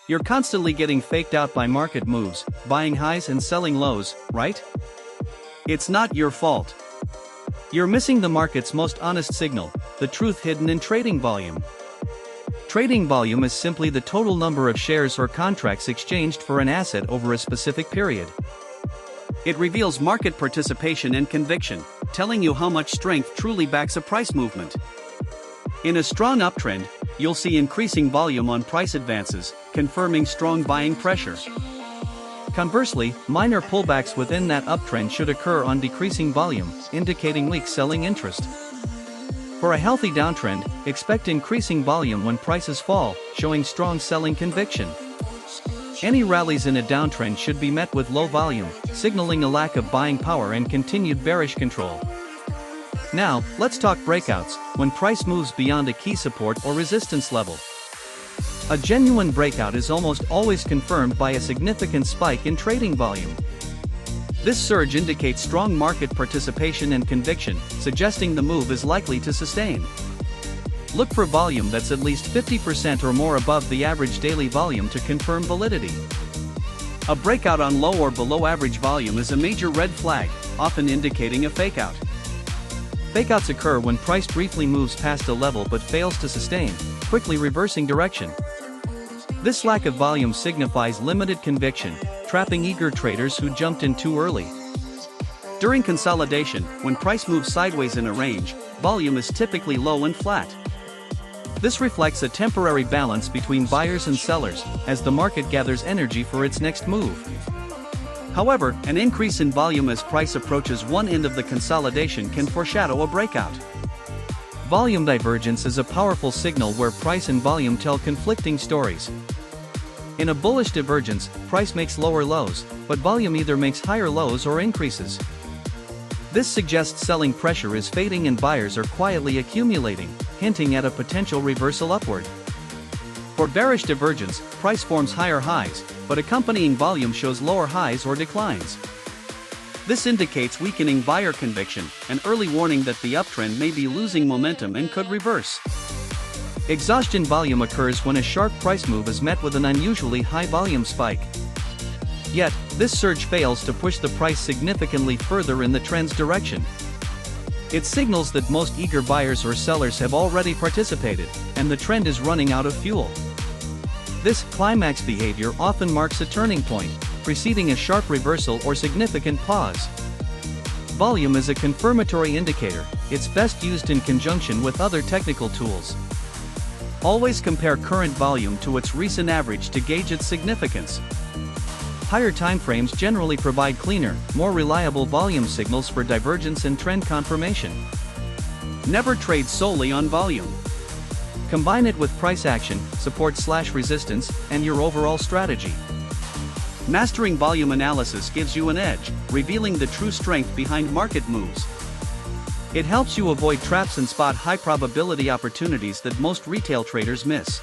You're constantly getting faked out by market moves, buying highs and selling lows, right? It's not your fault. You're missing the market's most honest signal, the truth hidden in trading volume. Trading volume is simply the total number of shares or contracts exchanged for an asset over a specific period. It reveals market participation and conviction, telling you how much strength truly backs a price movement. In a strong uptrend, you'll see increasing volume on price advances, confirming strong buying pressure. Conversely, minor pullbacks within that uptrend should occur on decreasing volume, indicating weak selling interest. For a healthy downtrend, expect increasing volume when prices fall, showing strong selling conviction. Any rallies in a downtrend should be met with low volume, signaling a lack of buying power and continued bearish control. Now, let's talk breakouts, when price moves beyond a key support or resistance level. A genuine breakout is almost always confirmed by a significant spike in trading volume. This surge indicates strong market participation and conviction, suggesting the move is likely to sustain. Look for volume that's at least 50% or more above the average daily volume to confirm validity. A breakout on low or below average volume is a major red flag, often indicating a fakeout. Fakeouts occur when price briefly moves past a level but fails to sustain, quickly reversing direction. This lack of volume signifies limited conviction, trapping eager traders who jumped in too early. During consolidation, when price moves sideways in a range, volume is typically low and flat. This reflects a temporary balance between buyers and sellers, as the market gathers energy for its next move. However, an increase in volume as price approaches one end of the consolidation can foreshadow a breakout. Volume divergence is a powerful signal where price and volume tell conflicting stories. In a bullish divergence, price makes lower lows, but volume either makes higher lows or increases. This suggests selling pressure is fading and buyers are quietly accumulating, hinting at a potential reversal upward. For bearish divergence, price forms higher highs, but accompanying volume shows lower highs or declines. This indicates weakening buyer conviction, an early warning that the uptrend may be losing momentum and could reverse. Exhaustion volume occurs when a sharp price move is met with an unusually high volume spike. Yet, this surge fails to push the price significantly further in the trend's direction. It signals that most eager buyers or sellers have already participated, and the trend is running out of fuel. This climax behavior often marks a turning point, preceding a sharp reversal or significant pause. Volume is a confirmatory indicator, it's best used in conjunction with other technical tools. Always compare current volume to its recent average to gauge its significance. Higher timeframes generally provide cleaner, more reliable volume signals for divergence and trend confirmation. Never trade solely on volume. Combine it with price action, support/resistance, and your overall strategy. Mastering volume analysis gives you an edge, revealing the true strength behind market moves. It helps you avoid traps and spot high-probability opportunities that most retail traders miss.